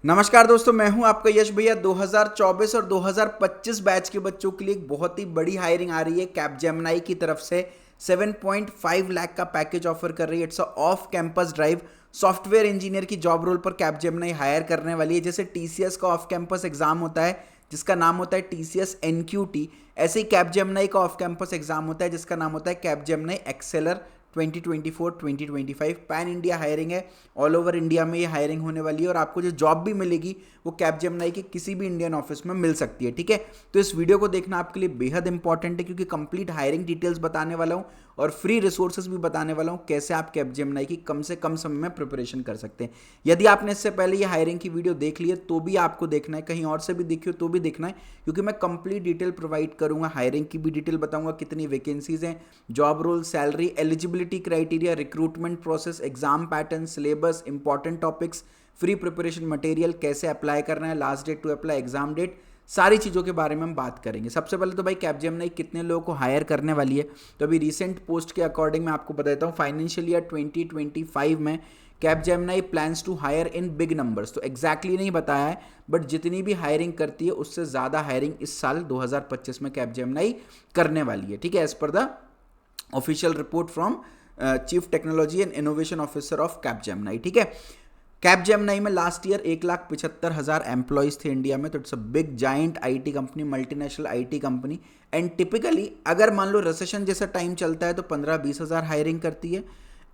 नमस्कार दोस्तों, मैं हूं आपका यश भैया। 2024 और 2025 बैच के बच्चों के लिए एक बहुत ही बड़ी हायरिंग आ रही है कैपजेमिनी की तरफ से। 7.5 लाख का पैकेज ऑफर कर रही है। It's a off campus drive software engineer की जॉब रोल पर कैपजेमिनी हायर करने वाली है। जैसे टीसीएस का ऑफ कैंपस एग्जाम होता है जिसका नाम होता है टीसीएस एनक्यूटी, ऐसे ही कैपजेमिनी का ऑफ कैंपस एग्जाम होता है जिसका नाम होता है कैपजेमिनी एक्सेलर 2024-2025। पैन इंडिया हायरिंग है, ऑल ओवर इंडिया में ये हायरिंग होने वाली है और आपको जो जॉब भी मिलेगी वो कैपजेमिनी के किसी भी इंडियन ऑफिस में मिल सकती है। ठीक है, तो इस वीडियो को देखना आपके लिए बेहद इंपॉर्टेंट है क्योंकि कंप्लीट हायरिंग डिटेल्स बताने वाला हूँ और फ्री रिसोर्सेज भी बताने वाला हूँ कैसे आप कैपजेमिनी की कम से कम समय में प्रिपरेशन कर सकते हैं। यदि आपने इससे पहले ये हायरिंग की वीडियो देख ली है तो भी आपको देखना है, कहीं और से भी देखी हो तो भी देखना है, क्योंकि मैं कंप्लीट डिटेल प्रोवाइड करूंगा। हायरिंग की भी डिटेल बताऊंगा, कितनी वैकेंसीज हैं, job role, salary, eligibility criteria, recruitment process, exam pattern, syllabus, important topics, free preparation material, कैसे अप्लाई करना है, last date to apply, exam date, सारी चीज़ों के बारे में हम बात करेंगे। सबसे पहले तो भाई कैपजेमिनी कितने लोगों को हायर करने वाली है, तो अभी रिसेंट पोस्ट के अकॉर्डिंग मैं आपको बताता हूँ। फाइनेंशियल ईयर 2025 में Capgemini plans to hire in big numbers, तो एग्जैक्टली नहीं बताया है बट जितनी भी हायरिंग करती है उससे ज़्यादा हायरिंग इस साल 2025 में कैपजेमिनी करने वाली है। ठीक है, as per the official report from chief technology and innovation officer of Capgemini. ठीक है, कैपजेमिनी में लास्ट ईयर 1,75,000 एम्प्लॉयज थे इंडिया में, तो it's a big giant IT company, multinational IT company. And typically अगर मान लो रिसेशन जैसा टाइम चलता है तो 15-20 हज़ार हायरिंग करती है।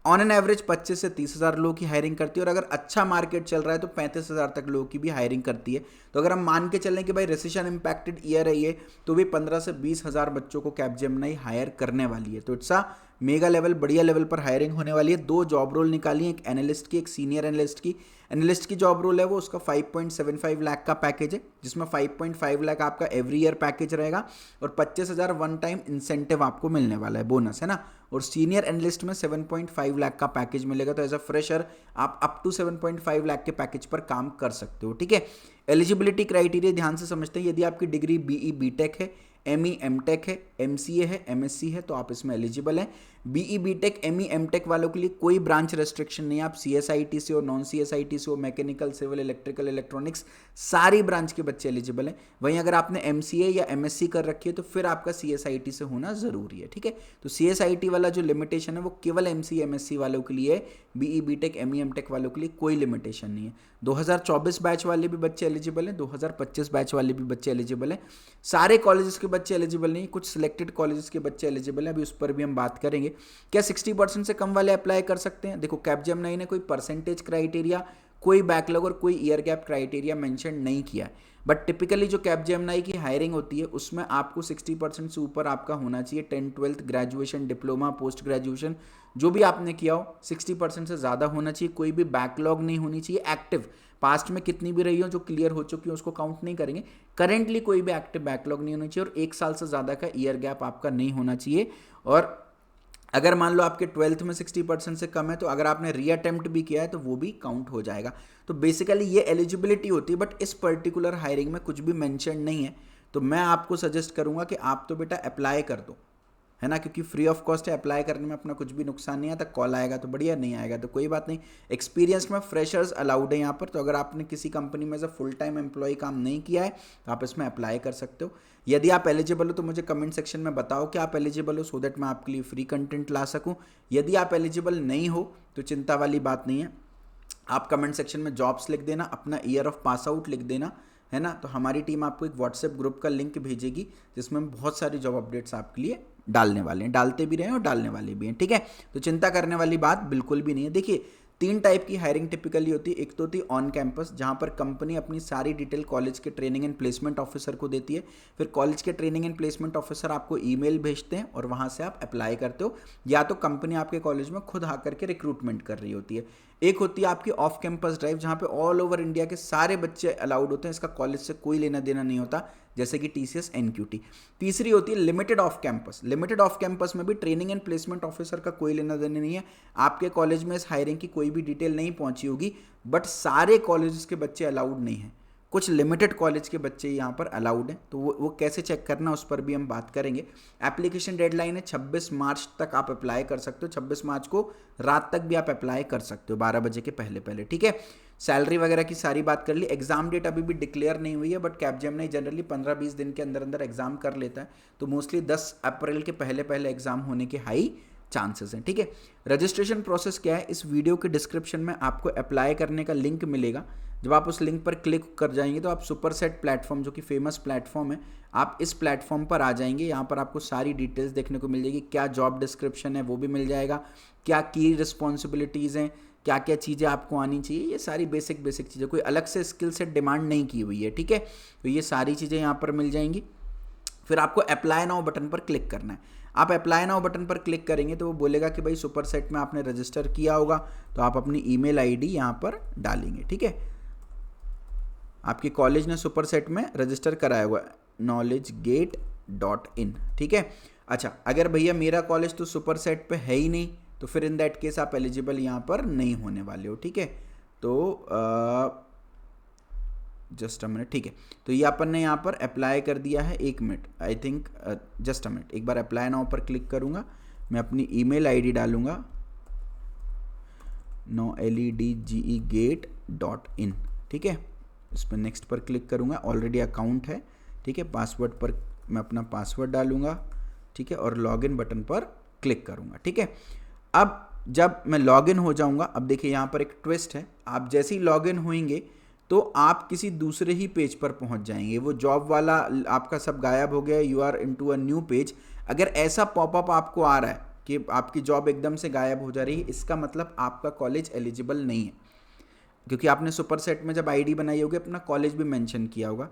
ऑन एन एवरेज 25 से 30 हज़ार लोगों की हायरिंग करती है और अगर अच्छा मार्केट चल रहा है तो 35 हज़ार तक लोगों की भी हायरिंग करती है। तो अगर हम मान के चलें कि भाई रिसेशन इंपैक्टेड ईयर है ये, तो भी 15 से 20 हज़ार बच्चों को कैपजेमिनी हायर करने वाली है। तो इट्स अ मेगा लेवल, बढ़िया लेवल पर हायरिंग होने वाली है। दो जॉब रोल निकाली है, एक एनालिस्ट की, एक सीनियर एनालिस्ट की। एनालिस्ट की जॉब रोल है वो, उसका 5.75 लाख का पैकेज है जिसमें 5.5 लाख आपका एवरी ईयर पैकेज रहेगा और 25 हज़ार वन टाइम इंसेंटिव आपको मिलने वाला है, बोनस है ना। और सीनियर एनालिस्ट में 7.5 लाख का पैकेज मिलेगा। तो एज अ फ्रेशर आप अप टू 7.5 लाख के पैकेज पर काम कर सकते हो। ठीक है, एलिजिबिलिटी क्राइटेरिया ध्यान से समझते हैं। यदि आपकी डिग्री बीई बीटेक है, एमई एमटेक है, एमसीए है, एमएससी है तो आप इसमें एलिजिबल हैं। बीई बीटेक एमई एमटेक वालों के लिए कोई ब्रांच रेस्ट्रिक्शन नहीं है। आप सीएसआईटी से हो, नॉन सीएसआईटी से हो, मैकेनिकल, सिविल, इलेक्ट्रिकल, इलेक्ट्रॉनिक्स, सारी ब्रांच के बच्चे एलिजिबल हैं। वहीं अगर आपने एमसीए या एमएससी कर रखी है तो फिर आपका सीएसआईटी से होना जरूरी है। ठीक है, तो सीएसआईटी वाला जो लिमिटेशन है वो केवल एमसीए एमएससी वालों के लिए है। बीई बीटेक एमई एमटेक वालों के लिए कोई लिमिटेशन नहीं है। 2024 बैच वाले भी बच्चे एलिजिबल हैं, 2025 बैच वाले भी बच्चे एलिजिबल हैं। सारे कॉलेजेस के बच्चे एलिजिबल नहीं, कुछ सिलेक्टेड कॉलेजेस के बच्चे एलिजिबल हैं, अभी उस पर भी हम बात करेंगे। क्या 60% से कम वाले अप्लाई कर सकते हैं? देखो, कैपजेमिनी ने कोई परसेंटेज क्राइटेरिया, कोई बैकलॉग और कोई ईयर गैप क्राइटेरिया मेंशन नहीं किया है, बट टिपिकली जो कैपजेमिनी की हायरिंग होती है उसमें आपको 60% से ऊपर आपका होना चाहिए। 10th 12th graduation, diploma, post graduation जो भी आपने किया हो 60% से ज़्यादा होना चाहिए। कोई भी बैकलॉग नहीं होनी चाहिए। एक्टिव पास्ट में कितनी भी रही हो जो क्लियर हो चुकी हो उसको काउंट नहीं करेंगे। करेंटली कोई भी एक्टिव बैकलॉग नहीं होना चाहिए और 1 साल से ज़्यादा का ईयर गैप आपका नहीं होना चाहिए। और अगर मान लो आपके 12th में 60% से कम है तो अगर आपने रीअटेम्प्ट भी किया है तो वो भी काउंट हो जाएगा। तो बेसिकली ये एलिजिबिलिटी होती है, बट इस पर्टिकुलर हायरिंग में कुछ भी मेंशन नहीं है। तो मैं आपको सजेस्ट करूंगा कि आप तो बेटा अप्लाई कर दो, है ना, क्योंकि फ्री ऑफ कॉस्ट है। अप्लाई करने में अपना कुछ भी नुकसान नहीं आता। कॉल आएगा तो बढ़िया, नहीं आएगा तो कोई बात नहीं। एक्सपीरियंस में फ्रेशर्स अलाउड है यहाँ पर, तो अगर आपने किसी कंपनी में as a full time employee काम नहीं किया है तो आप इसमें अप्लाई कर सकते हो। यदि आप एलिजिबल हो तो मुझे कमेंट सेक्शन में बताओ कि आप एलिजिबल हो, सो दैट मैं आपके लिए फ्री कंटेंट ला सकूँ। यदि आप एलिजिबल नहीं हो तो चिंता वाली बात नहीं है, आप कमेंट सेक्शन में जॉब्स लिख देना, अपना ईयर ऑफ पास आउट लिख देना, है ना। तो हमारी टीम आपको एक व्हाट्सएप ग्रुप का लिंक भेजेगी जिसमें हम बहुत सारी जॉब अपडेट्स आपके लिए डालने वाले हैं, डालते भी रहे हैं और डालने वाले भी हैं। ठीक है, तो चिंता करने वाली बात बिल्कुल भी नहीं है। देखिए, 3 टाइप की हायरिंग टिपिकली होती है। एक तो होती है ऑन कैंपस, जहां पर कंपनी अपनी सारी डिटेल कॉलेज के ट्रेनिंग एंड प्लेसमेंट ऑफिसर को देती है। फिर कॉलेज के ट्रेनिंग एंड प्लेसमेंट ऑफिसर आपको ईमेल भेजते हैं और वहां से आप अप्लाई करते हो, या तो कंपनी आपके कॉलेज में खुद आकर के रिक्रूटमेंट कर रही होती है। एक होती है आपकी ऑफ कैंपस ड्राइव, जहां पे ऑल ओवर इंडिया के सारे बच्चे अलाउड होते हैं, इसका कॉलेज से कोई लेना देना नहीं होता, जैसे कि टीसीएस एनक्यूटी। तीसरी होती है limited off campus. Limited off campus में भी ट्रेनिंग एंड प्लेसमेंट ऑफिसर का कोई लेना देना नहीं है। आपके कॉलेज में इस हायरिंग की कोई भी डिटेल नहीं पहुंची होगी, बट सारे कॉलेजेस के बच्चे अलाउड नहीं है। कुछ लिमिटेड कॉलेज के बच्चे यहाँ पर अलाउड हैं, तो वो कैसे चेक करना उस पर भी हम बात करेंगे। एप्लीकेशन डेडलाइन है 26 मार्च तक आप अप्लाई कर सकते हो, 26 मार्च को रात तक भी आप अप्लाई कर सकते हो 12 बजे के पहले पहले, ठीक है। सैलरी वगैरह की सारी बात कर ली। एग्जाम डेट अभी भी डिक्लेयर नहीं हुई है, बट कैपजेमिनी जनरली 15-20 दिन के अंदर अंदर एग्जाम कर लेता है, तो मोस्टली 10 अप्रैल के पहले पहले एग्जाम होने के हाई चांसेस हैं, ठीक है। रजिस्ट्रेशन प्रोसेस क्या है, इस वीडियो के डिस्क्रिप्शन में आपको अप्लाई करने का लिंक मिलेगा। जब आप उस लिंक पर क्लिक कर जाएंगे तो आप सुपरसेट प्लेटफॉर्म, जो कि फेमस प्लेटफॉर्म है, आप इस प्लेटफॉर्म पर आ जाएंगे। यहाँ पर आपको सारी डिटेल्स देखने को मिल जाएगी, क्या जॉब डिस्क्रिप्शन है वो भी मिल जाएगा, क्या की रिस्पॉन्सिबिलिटीज़ हैं, क्या क्या चीज़ें आपको आनी चाहिए, ये सारी बेसिक चीज़ें, कोई अलग से स्किल सेट डिमांड नहीं की हुई है, ठीक है। तो ये सारी चीज़ें यहाँ पर मिल जाएंगी। फिर आपको अप्लाई नाउ बटन पर क्लिक करना है। आप अप्लाई नाउ बटन पर क्लिक करेंगे तो वो बोलेगा कि भाई सुपरसेट में आपने रजिस्टर किया होगा, तो आप अपनी ईमेल आईडी यहाँ पर डालेंगे, ठीक है। आपके कॉलेज ने सुपरसेट में रजिस्टर कराया हुआ knowledgegate.in, ठीक है। अच्छा, अगर भैया मेरा कॉलेज तो सुपरसेट पे है ही नहीं, तो फिर इन दैट केस आप एलिजिबल यहाँ पर नहीं होने वाले हो, ठीक है। तो जस्ट अ मिनट, ठीक है। तो ये अपन ने यहाँ पर अप्लाई कर दिया है, 1 minute, I think just a minute, एक बार अप्लाई नाउ पर क्लिक करूँगा, मैं अपनी ईमेल आईडी डालूँगा knowledgegate.in, ठीक है। इस पर नेक्स्ट पर क्लिक करूँगा, ऑलरेडी अकाउंट है, ठीक है। पासवर्ड पर मैं अपना पासवर्ड डालूँगा, ठीक है, और लॉगिन बटन पर क्लिक करूँगा, ठीक है। अब जब मैं लॉगिन हो जाऊँगा, अब देखिए यहाँ पर एक ट्विस्ट है, आप जैसे ही लॉगिन होंगे तो आप किसी दूसरे ही पेज पर पहुँच जाएंगे, वो जॉब वाला आपका सब गायब हो गया, you are into a new page. अगर ऐसा पॉपअप आपको आ रहा है कि आपकी जॉब एकदम से गायब हो जा रही है, इसका मतलब आपका कॉलेज एलिजिबल नहीं है, क्योंकि आपने सुपरसेट में जब आईडी बनाई होगी अपना कॉलेज भी मेंशन किया होगा।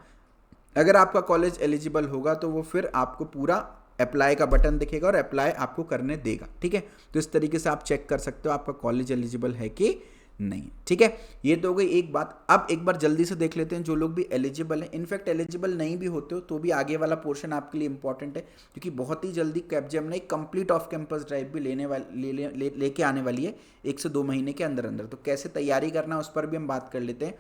अगर आपका कॉलेज एलिजिबल होगा तो वो फिर आपको पूरा अप्लाई का बटन दिखेगा और अप्लाई आपको करने देगा, ठीक है। तो इस तरीके से आप चेक कर सकते हो आपका कॉलेज एलिजिबल है कि नहीं, ठीक है। ये तो हो गई एक बात। अब एक बार जल्दी से देख लेते हैं जो लोग भी एलिजिबल हैं, इनफैक्ट एलिजिबल नहीं भी होते हो तो भी आगे वाला पोर्शन आपके लिए इंपॉर्टेंट है, क्योंकि बहुत ही जल्दी Capgemini complete off campus drive भी लेके आने वाली है 1 से 2 महीने के अंदर अंदर। तो कैसे तैयारी करना है उस पर भी हम बात कर लेते हैं।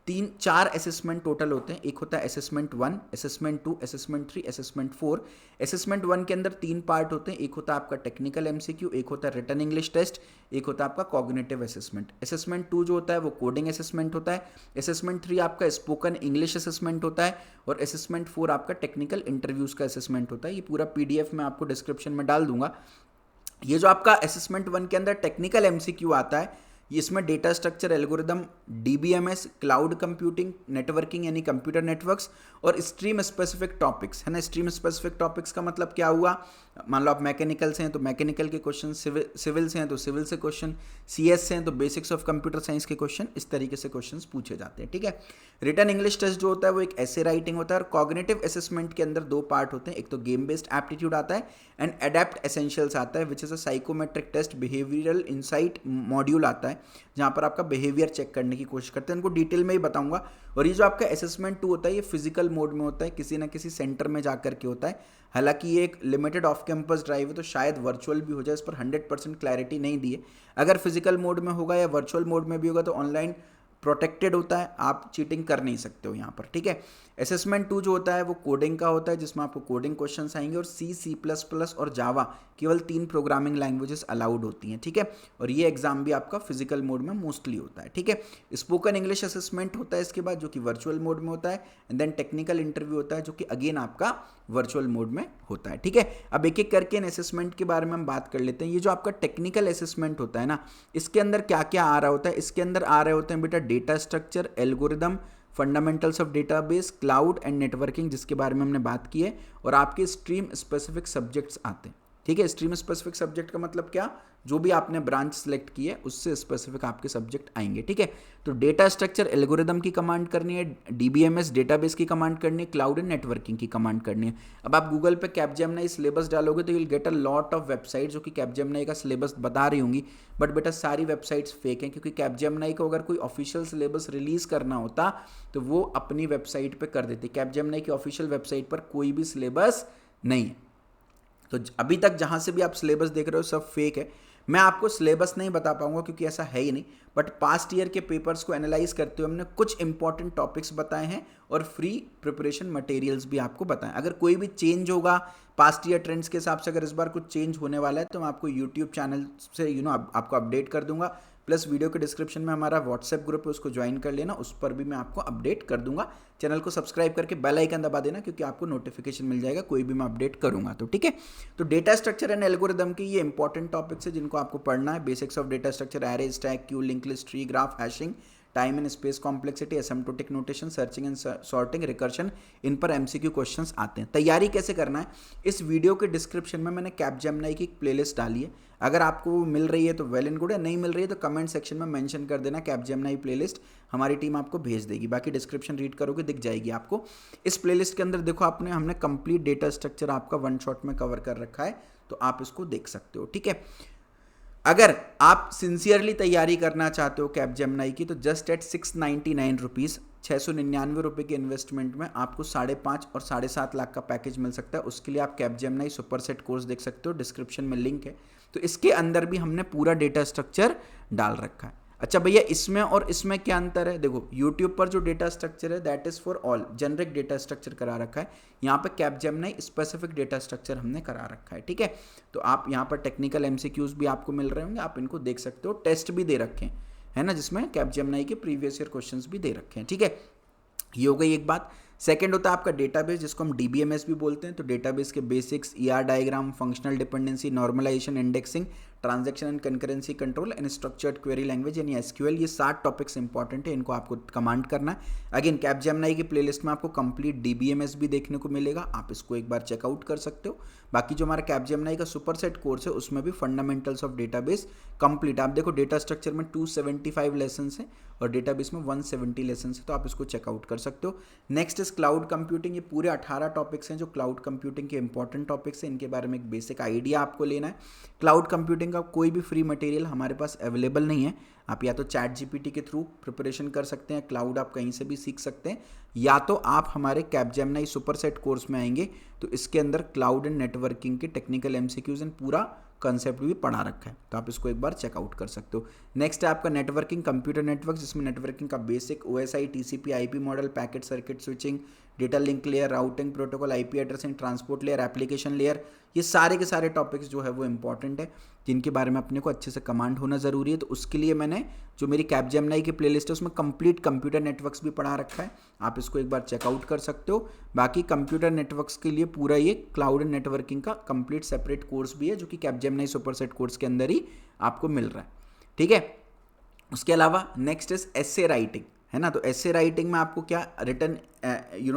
3-4 असेसमेंट टोटल होते हैं, एक होता है assessment 1, assessment 2, assessment 3, assessment 4। Assessment 1 के अंदर 3 पार्ट होते हैं, एक होता है आपका टेक्निकल एमसीक्यू, एक होता है रिटन इंग्लिश टेस्ट, एक होता है आपका कॉग्निटिव असेसमेंट। असेसमेंट 2 जो होता है वो कोडिंग असेसमेंट होता है, असेसमेंट 3 आपका स्पोकन इंग्लिश असेसमेंट होता है, और असेसमेंट 4 आपका टेक्निकल इंटरव्यूज़ का असेसमेंट होता है। ये पूरा PDF मैं आपको डिस्क्रिप्शन में डाल दूंगा। ये जो आपका असेसमेंट 1 के अंदर टेक्निकल एमसीक्यू आता है, इसमें data structure, algorithm, DBMS, cloud computing, networking यानी कंप्यूटर नेटवर्क्स, और स्ट्रीम स्पेसिफिक टॉपिक्स है ना। स्ट्रीम स्पेसिफिक टॉपिक्स का मतलब क्या हुआ, मान लो आप मैकेनिकल से हैं तो मैकेनिकल के क्वेश्चन, सिविल से हैं तो सिविल से क्वेश्चन, CS से हैं तो बेसिक्स ऑफ कंप्यूटर साइंस के क्वेश्चन, इस तरीके से क्वेश्चन पूछे जाते हैं, ठीक है। रिटन इंग्लिश टेस्ट जो होता है वो एक ऐसे राइटिंग होता है, और कॉग्निटिव असेसमेंट के अंदर 2 पार्ट होते हैं, एक तो गेम बेस्ड एप्टीट्यूड आता है एंड अडेप्ट एसेंशियल्स आता है, which is a psychometric test, behavioural insight module आता है, जहाँ पर आपका बिहेवियर चेक करने की कोशिश करते हैं। उनको डिटेल में ही बताऊंगा। और ये जो आपका असेसमेंट 2 होता है ये फिजिकल मोड में होता है, किसी ना किसी सेंटर में जा करके होता है। हालांकि ये एक लिमिटेड ऑफ कैंपस ड्राइव है तो शायद वर्चुअल भी हो जाए, इस पर 100% क्लैरिटी नहीं दी है। अगर फिजिकल मोड में होगा या वर्चुअल मोड में भी होगा तो ऑनलाइन प्रोटेक्टेड होता है, आप चीटिंग कर नहीं सकते हो यहाँ पर, ठीक है। असेसमेंट 2 जो होता है वो कोडिंग का होता है, जिसमें आपको कोडिंग क्वेश्चंस आएंगे, और C++ और जावा केवल 3 प्रोग्रामिंग लैंग्वेजेस अलाउड होती हैं, ठीक है। और ये एग्जाम भी आपका फिजिकल मोड में मोस्टली होता है, ठीक है। स्पोकन इंग्लिश असेसमेंट होता है इसके बाद, जो कि वर्चुअल मोड में होता है, एंड देन टेक्निकल इंटरव्यू होता है जो कि अगेन आपका वर्चुअल मोड में होता है, ठीक है। अब एक एक करके इन असेसमेंट के बारे में हम बात कर लेते हैं। ये जो आपका टेक्निकल असेसमेंट होता है ना, इसके अंदर क्या क्या आ रहा होता है, इसके अंदर आ रहे होते हैं बेटा data structure, algorithm, fundamentals of database, cloud and networking, जिसके बारे में हमने बात की है, और आपके स्ट्रीम स्पेसिफिक सब्जेक्ट्स आते हैं, ठीक है। स्ट्रीम स्पेसिफिक सब्जेक्ट का मतलब क्या, जो भी आपने ब्रांच सेलेक्ट की है उससे स्पेसिफिक आपके सब्जेक्ट आएंगे, ठीक है। तो डेटा स्ट्रक्चर, एल्गोरिदम की कमांड करनी है, DBMS डेटाबेस की कमांड करनी है, क्लाउड एंड नेटवर्किंग की कमांड करनी है। अब आप गूगल पे कैपजेमिनी सिलेबस डालोगे तो you will get a lot of website जो कि कैपजेमिनी का सिलेबस बता रही होंगी, बट बेटा सारी वेबसाइट्स फेक हैं, क्योंकि कैपजेमिनी को अगर कोई ऑफिशियल सिलेबस रिलीज करना होता तो वो अपनी वेबसाइट पर कर देते। कैपजेमिनी की ऑफिशियल वेबसाइट पर कोई भी सिलेबस नहीं है। तो अभी तक जहाँ से भी आप सिलेबस देख रहे हो सब फेक है। मैं आपको सिलेबस नहीं बता पाऊंगा क्योंकि ऐसा है ही नहीं, बट पास्ट ईयर के पेपर्स को एनालाइज करते हुए हमने कुछ इंपॉर्टेंट टॉपिक्स बताए हैं और फ्री प्रिपरेशन मटेरियल्स भी आपको बताएं। अगर कोई भी चेंज होगा पास्ट ईयर ट्रेंड्स के हिसाब से, अगर इस बार कुछ चेंज होने वाला है तो मैं आपको यूट्यूब चैनल से आपको अपडेट कर दूंगा। प्लस वीडियो के डिस्क्रिप्शन में हमारा व्हाट्सएप ग्रुप है, उसको ज्वाइन कर लेना, उस पर भी मैं आपको अपडेट कर दूंगा। चैनल को सब्सक्राइब करके बेल आइकन दबा देना क्योंकि आपको नोटिफिकेशन मिल जाएगा कोई भी मैं अपडेट करूंगा तो, ठीक है। तो डेटा स्ट्रक्चर एंड एल्गोरिदम की ये इंपॉर्टेंट टॉपिक्स है जिनको आपको पढ़ना है। Basics of data structure, array, stack, queue, link list, tree, graph, hashing, time and space complexity, asymptotic notation, searching and sorting, recursion, इन पर एमसीक्यू क्वेश्चंस आते हैं। तैयारी कैसे करना है, इस वीडियो के डिस्क्रिप्शन में मैंने कैपजेमिनी की एक प्लेलिस्ट डाली है। अगर आपको वो मिल रही है तो वेल एंड गुड है, नहीं मिल रही है तो कमेंट सेक्शन में मेंशन कर देना कैपजेमिनी प्लेलिस्ट, हमारी टीम आपको भेज देगी। बाकी डिस्क्रिप्शन रीड करोगे दिख जाएगी आपको। इस प्लेलिस्ट के अंदर देखो हमने कंप्लीट डेटा स्ट्रक्चर आपका वन शॉट में कवर कर रखा है, तो आप इसको देख सकते हो, ठीक है। अगर आप सिंसियरली तैयारी करना चाहते हो कैपजेमिनी की तो जस्ट एट 699 रुपीज़, 699 रुपये के इन्वेस्टमेंट में आपको 5.5 और 7.5 लाख का पैकेज मिल सकता है। उसके लिए आप कैपजेमिनी सुपर सेट कोर्स देख सकते हो, डिस्क्रिप्शन में लिंक है। तो इसके अंदर भी हमने पूरा डेटा स्ट्रक्चर डाल रखा है। अच्छा भैया, इसमें और इसमें क्या अंतर है? देखो यूट्यूब पर जो डेटा स्ट्रक्चर है that is for all, generic data structure करा रखा है। यहाँ पे कैपजेमिनी स्पेसिफिक डेटा स्ट्रक्चर हमने करा रखा है, ठीक है। तो आप यहाँ पर टेक्निकल एमसीक्यूज भी आपको मिल रहे होंगे, आप इनको देख सकते हो। टेस्ट भी दे रखे हैं, है ना, जिसमें कैपजेमिनी के प्रीवियस ईयर क्वेश्चंस भी दे रखे हैं, ठीक है। ये हो गई एक बात। सेकंड होता है आपका डेटाबेस, जिसको हम डीबीएमएस भी बोलते हैं। तो डेटाबेस के basics, ER diagram, functional dependency, normalisation, indexing, transaction and concurrency control and structured query language यानी एसक्यूएल, ये 7 टॉपिक्स इंपॉर्टेंट है, इनको आपको कमांड करना है। अगेन कैपजेमिनी की प्लेलिस्ट में आपको कंप्लीट डीबीएमएस भी देखने को मिलेगा, आप इसको एक बार चेकआउट कर सकते हो। बाकी जो हमारा कैपजेमिनी का सुपर सेट कोर्स है उसमें भी फंडामेंटल्स ऑफ डेटाबेस कंप्लीट। आप देखो डेटा स्ट्रक्चर में 275 लेसन है और डेटाबेस में 170 लेसन है, तो आप इसको चेकआउट कर सकते हो। नेक्स्ट इज क्लाउड कंप्यूटिंग, ये पूरे 18 टॉपिक्स हैं जो क्लाउड कंप्यूटिंग के इंपॉर्टेंट टॉपिक्स हैं, इनके बारे में एक बेसिक आइडिया आपको लेना है। क्लाउड कंप्यूटिंग का कोई भी फ्री मटेरियल हमारे पास अवेलेबल नहीं है, आप या तो चैट जीपीटी के थ्रू प्रिपरेशन कर सकते हैं, क्लाउड आप कहीं से भी सीख सकते हैं, या तो आप हमारे कैपजेमिनी सुपर सेट कोर्स में आएंगे तो इसके अंदर क्लाउड एंड नेटवर्किंग के टेक्निकल एमसीक्यूज एंड पूरा कंसेप्ट भी पढ़ा रखा है, तो आप इसको एक बार चेकआउट कर सकते हो। नेक्स्ट है आपका नेटवर्किंग, कंप्यूटर नेटवर्क, जिसमें नेटवर्किंग का basic, OSI, TCP, IP model, packet circuit switching, data link layer, routing protocol, IP addressing, transport layer, application layer, ये सारे के सारे टॉपिक्स जो है वो इंपॉर्टेंट है, जिनके बारे में अपने को अच्छे से कमांड होना ज़रूरी है। तो उसके लिए मैंने जो मेरी कैपजेमिनी की प्लेलिस्ट है उसमें कंप्लीट कंप्यूटर नेटवर्क्स भी पढ़ा रखा है, आप इसको एक बार चेकआउट कर सकते हो। बाकी कंप्यूटर नेटवर्क्स के लिए पूरा ये क्लाउड एंड नेटवर्किंग का कंप्लीट सेपरेट कोर्स भी है जो कि कैपजेमिनी सुपर सेट कोर्स के अंदर ही आपको मिल रहा है, ठीक है। उसके अलावा नेक्स्ट इज एसे राइटिंग, है ना। तो एसे राइटिंग में आपको क्या रिटन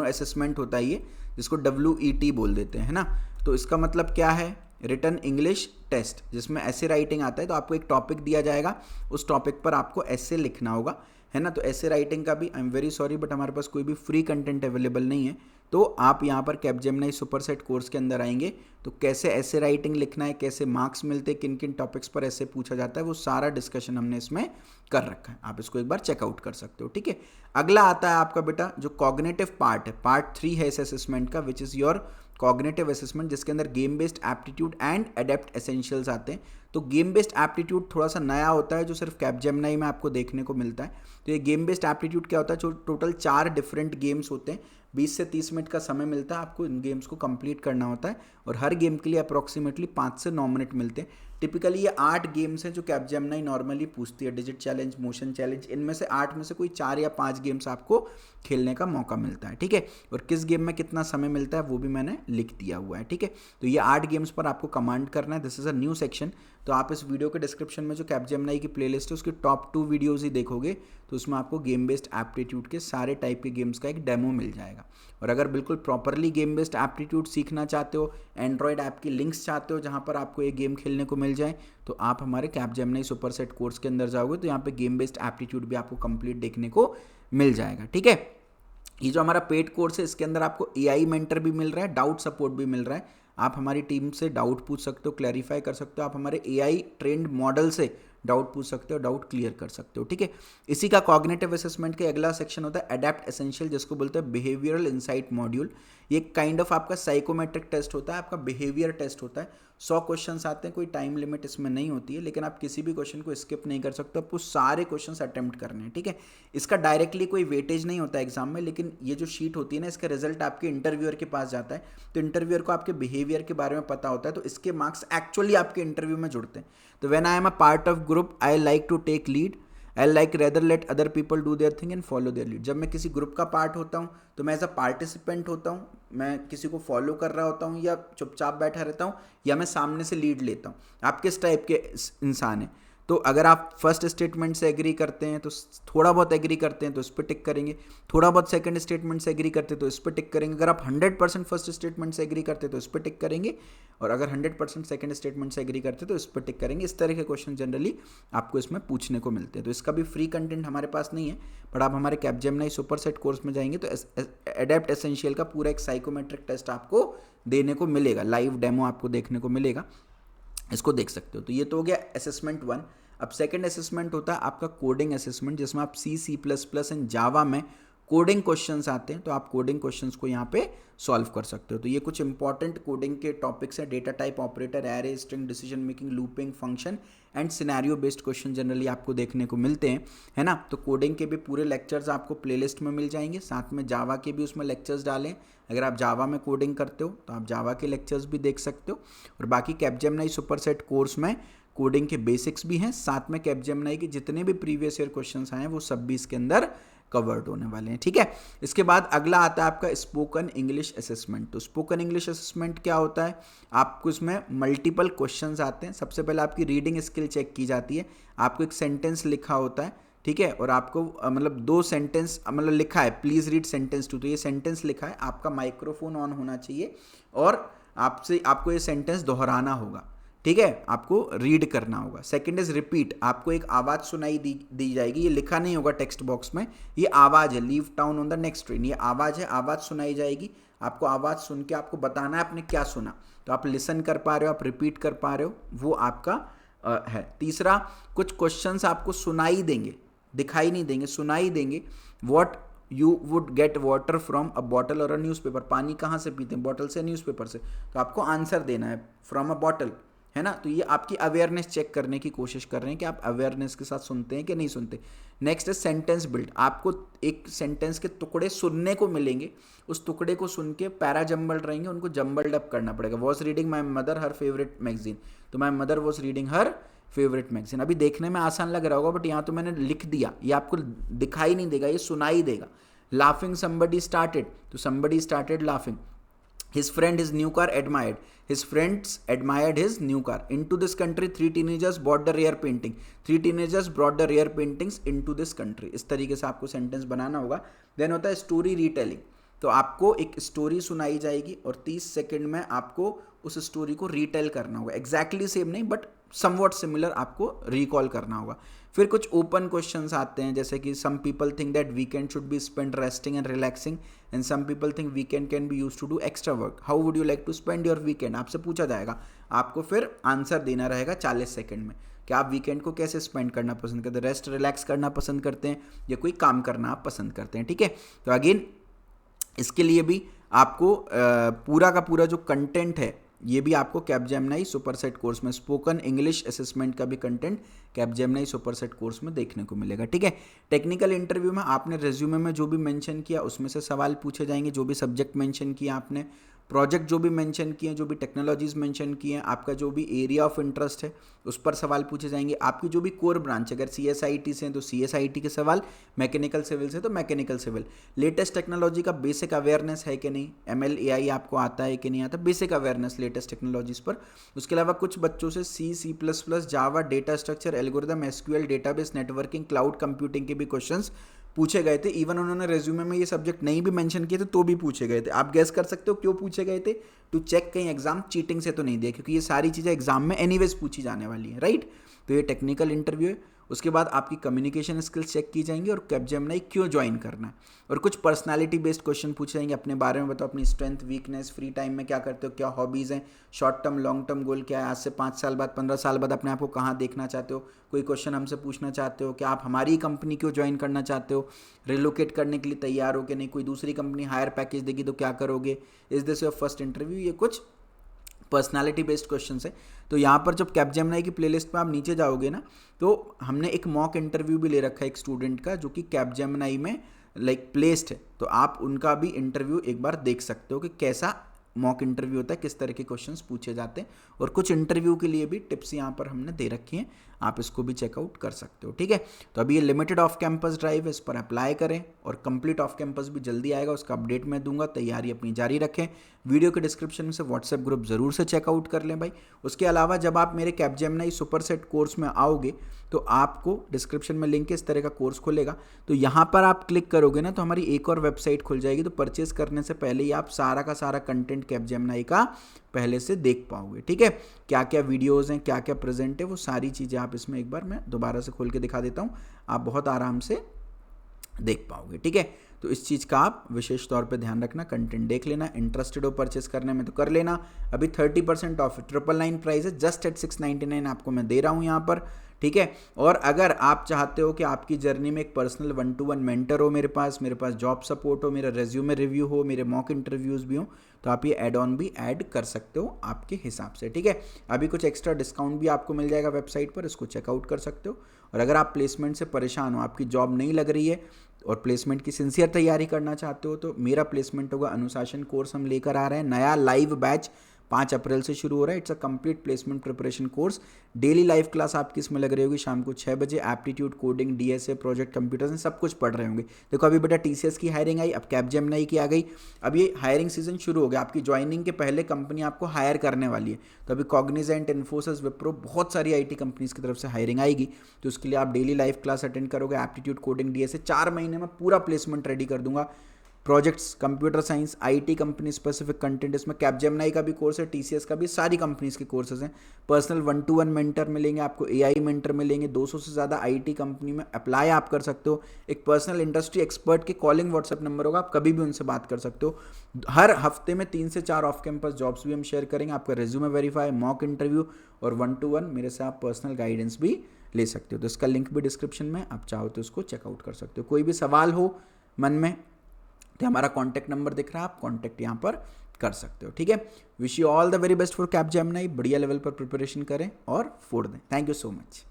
असेसमेंट होता है ये, जिसको WET बोल देते हैं, है ना। तो इसका मतलब क्या है, रिटन इंग्लिश टेस्ट, जिसमें ऐसे राइटिंग आता है। तो आपको एक टॉपिक दिया जाएगा, उस टॉपिक पर आपको ऐसे लिखना होगा, है ना। तो ऐसे राइटिंग का भी I am very sorry but हमारे पास कोई भी फ्री कंटेंट अवेलेबल नहीं है। तो आप यहाँ पर कैपजेमिनी सुपर सेट कोर्स के अंदर आएंगे तो कैसे ऐसे राइटिंग लिखना है, कैसे मार्क्स मिलते हैं, किन किन टॉपिक्स पर ऐसे पूछा जाता है, वो सारा डिस्कशन हमने इसमें कर रखा है, आप इसको एक बार चेकआउट कर सकते हो, ठीक है। अगला आता है आपका बेटा जो कॉग्निटिव पार्ट है, पार्ट 3 है इस असेसमेंट का, which is your cognitive assessment, जिसके अंदर game based aptitude and adapt essentials आते हैं। तो गेम बेस्ड एप्टीट्यूड थोड़ा सा नया होता है जो सिर्फ कैपजेमिनी में आपको देखने को मिलता है। तो ये गेम बेस्ड एप्टीट्यूड क्या होता है, जो टोटल 4 डिफरेंट गेम्स होते हैं, 20 से 30 मिनट का समय मिलता है, आपको इन गेम्स को कंप्लीट करना होता है और हर गेम के लिए अप्रॉक्सीमेटली 5 से 9 मिनट मिलते हैं। टिपिकली ये 8 गेम्स हैं जो कैपजेमिनी नॉर्मली पूछती है, डिजिट चैलेंज, मोशन चैलेंज, इनमें से 8 में से कोई 4 या 5 गेम्स आपको खेलने का मौका मिलता है, ठीक है। और किस गेम में कितना समय मिलता है वो भी मैंने लिख दिया हुआ है, ठीक है। तो ये 8 गेम्स पर आपको कमांड करना है, this is a new section. तो आप इस वीडियो के डिस्क्रिप्शन में जो कैपजेमिनी की प्लेलिस्ट है उसकी टॉप 2 वीडियोज़ ही देखोगे तो उसमें आपको गेम बेस्ड एप्टीट्यूड के सारे टाइप के गेम्स का एक डेमो मिल जाएगा। और अगर बिल्कुल प्रॉपरली गेम बेस्ड एप्टीट्यूड सीखना चाहते हो, एंड्रॉयड ऐप की लिंक्स चाहते हो जहाँ पर आपको ये गेम खेलने को मिल जाए, तो आप हमारे कैपजेमिनी सुपर सेट कोर्स के अंदर जाओगे तो यहाँ पे गेम बेस्ड एप्टीट्यूड भी आपको कंप्लीट देखने को मिल जाएगा, ठीक है। ये जो हमारा पेड कोर्स है इसके अंदर आपको AI मेंटर भी मिल रहा है, डाउट सपोर्ट भी मिल रहा है, आप हमारी टीम से डाउट पूछ सकते हो, क्लैरिफाई कर सकते हो, आप हमारे AI ट्रेंड मॉडल से डाउट पूछ सकते हो, डाउट क्लियर कर सकते हो, ठीक है। इसी का कॉग्निटिव असेसमेंट का अगला सेक्शन होता है अडेप्ट एसेंशियल, जिसको बोलते हैं बिहेवियरल इंसाइट मॉड्यूल। ये काइंड ऑफ आपका साइकोमेट्रिक टेस्ट होता है, आपका बिहेवियर टेस्ट होता है। 100 क्वेश्चंस आते हैं, कोई टाइम लिमिट इसमें नहीं होती है, लेकिन आप किसी भी क्वेश्चन को स्किप नहीं कर सकते, आपको सारे क्वेश्चंस अटेम्प्ट करने हैं, ठीक है। इसका डायरेक्टली कोई वेटेज नहीं होता एग्जाम में, लेकिन ये जो शीट होती है ना, इसका रिजल्ट आपके इंटरव्यूअर के पास जाता है, तो इंटरव्यूअर को आपके बिहेवियर के बारे में पता होता है, तो इसके मार्क्स एक्चुअली आपके इंटरव्यू में जुड़ते हैं। तो when I am a part of group I like to take lead, I like rather let other people do their thing and follow their lead. जब मैं किसी ग्रुप का पार्ट होता हूँ तो मैं एज अ पार्टिसिपेंट होता हूँ, मैं किसी को फॉलो कर रहा होता हूँ या चुपचाप बैठा रहता हूँ, या मैं सामने से लीड लेता हूँ। आप किस टाइप के इंसान हैं? तो अगर आप फर्स्ट स्टेटमेंट से एग्री करते हैं तो थोड़ा बहुत एग्री करते हैं तो इस पर टिक करेंगे, थोड़ा बहुत सेकंड स्टेटमेंट से एग्री करते हैं तो इस पर टिक करेंगे, अगर आप 100% फर्स्ट स्टेटमेंट से एग्री करते हैं तो इस पर टिक करेंगे, और अगर 100% सेकंड स्टेटमेंट से एग्री करते हैं तो इस पर टिक करेंगे। इस तरह के क्वेश्चन जनरली आपको इसमें पूछने को मिलते हैं। तो इसका भी फ्री कंटेंट हमारे पास नहीं है, बट आप हमारे कैपजेमिनी सुपरसेट कोर्स में जाएंगे तो एडेप्ट एसेंशियल का पूरा एक साइकोमेट्रिक टेस्ट आपको देने को मिलेगा, लाइव डेमो आपको देखने को मिलेगा, इसको देख सकते हो। तो ये तो हो गया असेसमेंट 1। अब सेकंड असेसमेंट होता है आपका कोडिंग असेसमेंट, जिसमें आप C++ एंड जावा में कोडिंग क्वेश्चंस आते हैं, तो आप कोडिंग क्वेश्चंस को यहाँ पे सॉल्व कर सकते हो। तो ये कुछ इंपॉर्टेंट कोडिंग के टॉपिक्स हैं, data type, operator, array, string, decision making, looping, function and scenario based question generally आपको देखने को मिलते हैं, है ना। तो कोडिंग के भी पूरे लेक्चर्स आपको प्लेलिस्ट में मिल जाएंगे, साथ में जावा के भी उसमें लेक्चर्स डालें। अगर आप जावा में कोडिंग करते हो तो आप जावा के लेक्चर्स भी देख सकते हो, और बाकी कैपजेमिनी सुपरसेट कोर्स में कोडिंग के बेसिक्स भी हैं, साथ में कैपजेमिनी के जितने भी प्रीवियस ईयर क्वेश्चंस आए हैं वो सब भी इसके अंदर कवर्ड होने वाले हैं, ठीक है। इसके बाद अगला आता है आपका स्पोकन इंग्लिश असेसमेंट। तो स्पोकन इंग्लिश असेसमेंट क्या होता है? आपको इसमें मल्टीपल क्वेश्चंस आते हैं। सबसे पहले आपकी रीडिंग स्किल चेक की जाती है, आपको एक सेंटेंस लिखा होता है, ठीक है, और आपको मतलब 2 सेंटेंस मतलब लिखा है, प्लीज रीड सेंटेंस 2, तो ये सेंटेंस लिखा है, आपका माइक्रोफोन ऑन होना चाहिए और आपको ये सेंटेंस दोहराना होगा, ठीक है, आपको रीड करना होगा। सेकंड इज रिपीट, आपको एक आवाज़ सुनाई दी जाएगी, ये लिखा नहीं होगा टेक्स्ट बॉक्स में, ये आवाज़ है, leave town on the next train, ये आवाज़ है, आवाज़ सुनाई जाएगी, आपको आवाज़ सुन के आपको बताना है आपने क्या सुना, तो आप लिसन कर पा रहे हो, आप रिपीट कर पा रहे हो, वो आपका है। तीसरा, कुछ क्वेश्चंस आपको सुनाई देंगे, दिखाई नहीं देंगे, सुनाई देंगे। What you would get water from a bottle और अ न्यूज़पेपर, पानी कहाँ से पीते हैं? बॉटल से, न्यूज़पेपर से, तो आपको आंसर देना है फ्रॉम अ बॉटल, है ना। तो ये आपकी अवेयरनेस चेक करने की कोशिश कर रहे हैं कि आप अवेयरनेस के साथ सुनते हैं कि नहीं सुनते। नेक्स्ट है सेंटेंस बिल्ड, आपको एक सेंटेंस के टुकड़े सुनने को मिलेंगे, उस टुकड़े को सुन के पैरा जम्बल्ड रहेंगे, उनको जम्बल्ड अप करना पड़ेगा। Was reading my mother her favourite magazine, तो my mother was reading her favourite magazine. अभी देखने में आसान लग रहा होगा, बट यहाँ तो मैंने लिख दिया, ये आपको दिखाई नहीं देगा, ये सुनाई देगा। लाफिंग समबडी स्टार्टेड, तो somebody started laughing. His friend his new car admired. His friends admired his new car. Into this country, 3 teenagers bought the rare painting. 3 teenagers brought the rare paintings into this country. इस तरीके से आपको sentence बनाना होगा। Then होता है story retelling, तो आपको एक स्टोरी सुनाई जाएगी और 30 सेकंड में आपको उस स्टोरी को रीटेल करना होगा। एग्जैक्टली सेम नहीं, बट समवॉट सिमिलर आपको रिकॉल करना होगा। फिर कुछ ओपन क्वेश्चंस आते हैं, जैसे कि some people think that weekend should be spend resting and relaxing and some people think weekend can be used to do extra work, how would you like to spend your weekend, आपसे पूछा जाएगा, आपको फिर answer देना रहेगा 40 second में कि आप वीकेंड को कैसे स्पेंड करना पसंद करते हैं, रेस्ट रिलैक्स करना पसंद करते हैं या कोई काम करना आप पसंद करते हैं, ठीक है। तो अगेन इसके लिए भी आपको पूरा का पूरा जो कंटेंट है ये भी आपको कैपजेमिनी सुपरसेट कोर्स में, स्पोकन इंग्लिश असेसमेंट का भी कंटेंट कैपजेमिनी सुपरसेट कोर्स में देखने को मिलेगा, ठीक है। टेक्निकल इंटरव्यू में आपने रेज्यूमे में जो भी मेंशन किया उसमें से सवाल पूछे जाएंगे, जो भी सब्जेक्ट मेंशन किया आपने, प्रोजेक्ट जो भी मेंशन किए, जो भी टेक्नोलॉजीज मेंशन किए हैं, आपका जो भी एरिया ऑफ इंटरेस्ट है उस पर सवाल पूछे जाएंगे। आपकी जो भी कोर ब्रांच, अगर CSIT से हैं तो CSIT के सवाल, मैकेनिकल सिविल से तो मैकेनिकल सिविल, लेटेस्ट टेक्नोलॉजी का बेसिक अवेयरनेस है कि नहीं, ML AI आपको आता है कि नहीं आता, बेसिक अवेयरनेस लेटेस्ट टेक्नोलॉजीज पर। उसके अलावा कुछ बच्चों से C++, Java, data structure, algorithm, SQL, database, networking, cloud computing के भी क्वेश्चंस पूछे गए थे। इवन उन्होंने रेज्यूमे में ये सब्जेक्ट नहीं भी मेंशन किए थे तो भी पूछे गए थे। आप गेस कर सकते हो क्यों पूछे गए थे? टू चेक कहीं एग्जाम चीटिंग से तो नहीं दिया, क्योंकि ये सारी चीज़ें एग्जाम में एनीवेज पूछी जाने वाली है, राइट। तो ये टेक्निकल इंटरव्यू है। उसके बाद आपकी कम्युनिकेशन स्किल्स चेक की जाएंगी और कैपजेमिनी क्यों ज्वाइन करना है, और कुछ पर्सनालिटी बेस्ड क्वेश्चन पूछे जाएंगे, अपने बारे में बताओ, अपनी स्ट्रेंथ, वीकनेस, फ्री टाइम में क्या करते हो, क्या हॉबीज़ हैं, short term long term goal क्या है, आज से 5 साल बाद, 15 साल बाद अपने आप को कहाँ देखना चाहते हो, कोई क्वेश्चन हमसे पूछना चाहते हो, क्या आप हमारी कंपनी क्यों ज्वाइन करना चाहते हो, रिलोकेट करने के लिए तैयार हो कि नहीं, कोई दूसरी कंपनी हायर पैकेज देगी तो क्या करोगे, is this your first interview. ये कुछ पर्सनालिटी बेस्ड क्वेश्चन है। तो यहाँ पर जब कैपजेमिनाई की प्लेलिस्ट में आप नीचे जाओगे ना, तो हमने एक मॉक इंटरव्यू भी ले रखा है एक स्टूडेंट का जो कि कैपजेमिनाई में प्लेस्ड है, तो आप उनका भी इंटरव्यू एक बार देख सकते हो कि कैसा मॉक इंटरव्यू होता है, किस तरह के क्वेश्चंस पूछे जाते हैं, और कुछ इंटरव्यू के लिए भी टिप्स यहाँ पर हमने दे रखी हैं, आप इसको भी चेकआउट कर सकते हो। ठीक है, तो अभी ये लिमिटेड ऑफ कैंपस ड्राइव है, इस पर अप्लाई करें, और कंप्लीट ऑफ कैंपस भी जल्दी आएगा, उसका अपडेट मैं दूंगा। तैयारी अपनी जारी रखें। वीडियो के डिस्क्रिप्शन में से व्हाट्सएप ग्रुप जरूर से चेकआउट कर लें भाई। उसके अलावा जब आप मेरे कैपजेमिनाई सुपर सेट कोर्स में आओगे तो आपको डिस्क्रिप्शन में लिंक है, इस तरह का कोर्स खुलेगा, तो यहाँ पर आप क्लिक करोगे ना तो हमारी एक और वेबसाइट खुल जाएगी। तो परचेस करने से पहले ही आप सारा का सारा कंटेंट कैपजेमिनाई का पहले से देख पाओगे। ठीक है, क्या क्या वीडियोस हैं, क्या क्या प्रेजेंट है, वो सारी चीज़ें आप इसमें एक बार मैं दोबारा से खोल के दिखा देता हूँ, आप बहुत आराम से देख पाओगे। ठीक है, तो इस चीज़ का आप विशेष तौर पे ध्यान रखना, कंटेंट देख लेना। इंटरेस्टेड हो परचेस करने में तो कर लेना। अभी 30% ऑफ 999 प्राइस है, जस्ट एट 699 आपको मैं दे रहा हूँ यहाँ पर। ठीक है, और अगर आप चाहते हो कि आपकी जर्नी में एक पर्सनल 1-to-1 मेंटर हो मेरे पास जॉब सपोर्ट हो, मेरा रेज्यूमे रिव्यू हो, मेरे मॉक इंटरव्यूज़ भी हो, तो आप ये एड ऑन भी ऐड कर सकते हो आपके हिसाब से। ठीक है, अभी कुछ एक्स्ट्रा डिस्काउंट भी आपको मिल जाएगा वेबसाइट पर, इसको चेकआउट कर सकते हो। और अगर आप प्लेसमेंट से परेशान हो, आपकी जॉब नहीं लग रही है और प्लेसमेंट की सिंसियर तैयारी करना चाहते हो, तो मेरा प्लेसमेंट होगा अनुशासन कोर्स हम लेकर आ रहे हैं, नया लाइव बैच 5 अप्रैल से शुरू हो रहा है। It's a complete placement preparation course. Daily live class आपकी इसमें लग रही होगी शाम को 6 बजे। Aptitude, coding, DSA, project computers में सब कुछ पढ़ रहे होंगे। देखो अभी बेटा टीसीएस की हायरिंग आई, अब कैपजेमिनाई की आ गई, अब ये हायरिंग सीजन शुरू हो गया। आपकी ज्वाइनिंग के पहले कंपनी आपको हायर करने वाली है, तो अभी कॉग्निजेंट, इन्फोसिस, विप्रो, बहुत सारी आईटी कंपनीज की तरफ से हायरिंग आएगी। तो उसके लिए आप डेली लाइव क्लास अटेंड करोगे। एप्टीट्यूड, कोडिंग, डीएसए 4 महीने में पूरा प्लेसमेंट रेडी कर दूंगा। Projects, computer science, IT company specific content, इसमें कैपजेमिनाई का भी कोर्स है, टीसीएस का भी, सारी कंपनीज के कोर्सेज हैं। पर्सनल 1-to-1 मेंटर मिलेंगे आपको, एआई मेंटर मिलेंगे, 200 से ज़्यादा आईटी कंपनी में अप्लाई आप कर सकते हो। एक पर्सनल इंडस्ट्री एक्सपर्ट के कॉलिंग व्हाट्सएप नंबर होगा, आप कभी भी उनसे बात कर सकते हो। हर हफ्ते में 3 से 4 ऑफ कैंपस जॉब्स भी हम शेयर करेंगे। आपका रेज्यूमे वेरीफाई, मॉक इंटरव्यू और 1-to-1 मेरे से आप पर्सनल गाइडेंस भी ले सकते हो। तो इसका लिंक भी डिस्क्रिप्शन में, आप चाहो तो उसको चेकआउट कर सकते हो। कोई भी सवाल हो मन में तो हमारा कॉन्टैक्ट नंबर दिख रहा है, आप कॉन्टैक्ट यहाँ पर कर सकते हो। ठीक है, wish you all the very best for Capgemini. बढ़िया लेवल पर प्रिपरेशन करें और फोड़ दें। Thank you so much.